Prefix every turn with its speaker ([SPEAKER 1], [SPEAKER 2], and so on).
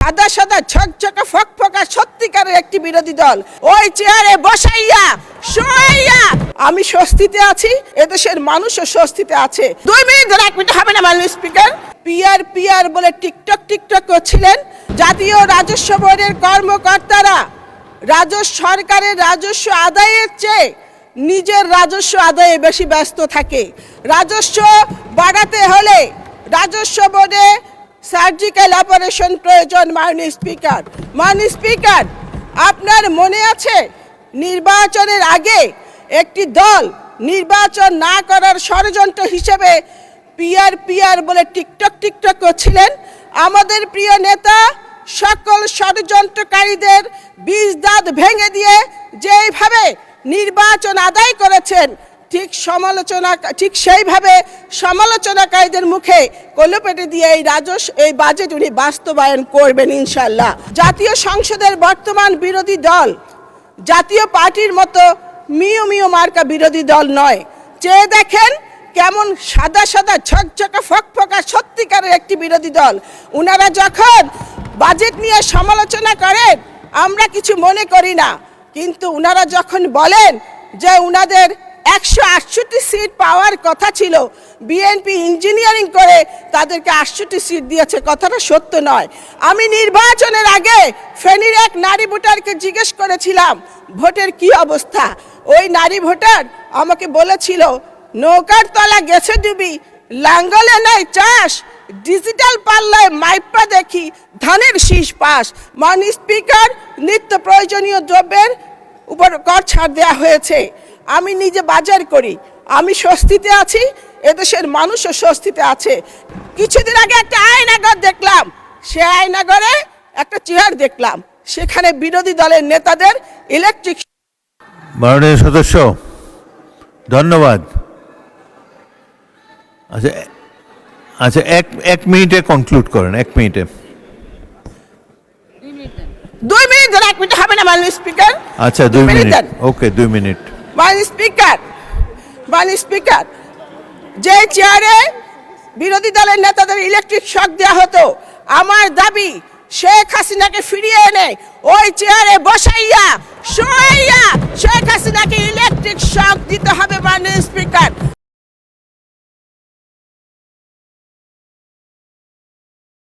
[SPEAKER 1] সাদা সাদা ঝকঝকে ফকফকা সত্যিকারের একটি বিরোধী দল ওই চেয়ারে বসাইয়া শোয়াইয়া আমি স্বস্তিতে আছি, এদেশের মানুষও স্বস্তিতে আছে। 2 মিনিট ধরে 1 মিনিট হবে না মাননীয় স্পিকার। পিআর বলে টিকটক করছিলেন। জাতীয় রাজস্ব বোর্ডের কর্মকর্তারা সরকারের রাজস্ব আদায়ের চেয়ে নিজের রাজস্ব আদায়ে বেশি ব্যস্ত থাকে। রাজস্ব বাড়াতে হলে রাজস্ব বোর্ডে সার্জিক্যাল অপারেশন প্রয়োজন। মাননীয় স্পিকার, আপনার মনে আছে নির্বাচনের আগে একটি দল নির্বাচন না করার ষড়যন্ত্র হিসেবে পিআর বলে টিকটক করছিলেন। আমাদের প্রিয় নেতা সকল ষড়যন্ত্রকারীদের বীজ দাঁত ভেঙে দিয়ে যেইভাবে নির্বাচন আদায় করেছেন ঠিক সেইভাবে সমালোচনাকারীদের মুখে কলপেটে দিয়ে এই বাজেট উনি বাস্তবায়ন করবেন ইনশাল্লাহ। জাতীয় সংসদের বর্তমান বিরোধী দল জাতীয় পার্টির মতো মিও মার্কা বিরোধী দল নয়। চেয়ে দেখেন কেমন সাদা সাদা ঝকঝকে ফকফকা সত্যিকারের একটি বিরোধী দল। উনারা যখন বাজেট নিয়ে সমালোচনা করেন আমরা কিছু মনে করি না, কিন্তু উনারা যখন বলেন যে উনাদের 168 সিট পাওয়ার কথা ছিল, বিএনপি ইঞ্জিনিয়ারিং করে তাদেরকে 68 সিট দিয়েছে, কথাটা সত্য নয়। আমি নির্বাচনের আগে ফেনীর এক নারী ভোটারকে জিজ্ঞেস করেছিলাম ভোটের কি অবস্থা। ওই নারী ভোটার আমাকে বলেছিল নৌকার তলা গেছে ডুবি, লাঙ্গলে নাই চাষ, ডিজিটাল পাল্লায় মাইপা দেখি ধানের শীষ পাস। মাননীয় স্পিকার, নিত্য প্রয়োজনীয় দ্রব্যের উপর কর ছাড় দেওয়া হয়েছে। আমি নিজে বাজার করি, আমি স্বস্তিতে আছি, এদেশের মানুষও স্বস্তিতে আছে। কিছুদিন আগে একটা আয়নাগর দেখলাম, সে আয়নাগরে একটা চেয়ার দেখলাম, সেখানে বিরোধী দলের নেতাদের ইলেকট্রিক।
[SPEAKER 2] মাননীয় সদস্য ধন্যবাদ। আচ্ছা এক মিনিটে কনক্লুড করেন, 1 মিনিটে।
[SPEAKER 1] 2 মিনিট ধরে 1 মিনিট হবে না মাননীয় স্পিকার।
[SPEAKER 2] আচ্ছা 2 মিনিট, ওকে 2 মিনিট।
[SPEAKER 1] মাননীয় স্পিকার, যে চেয়ারে বিরোধী দলের নেতাদের ইলেকট্রিক শক দেওয়া হতো, আমার দাবি শেখ হাসিনাকে ফিরিয়ে এনে ওই চেয়ারে বসাইয়া শোয়াইয়া শেখ হাসিনাকে ইলেকট্রিক শক দিতে হবে মাননীয় স্পিকার।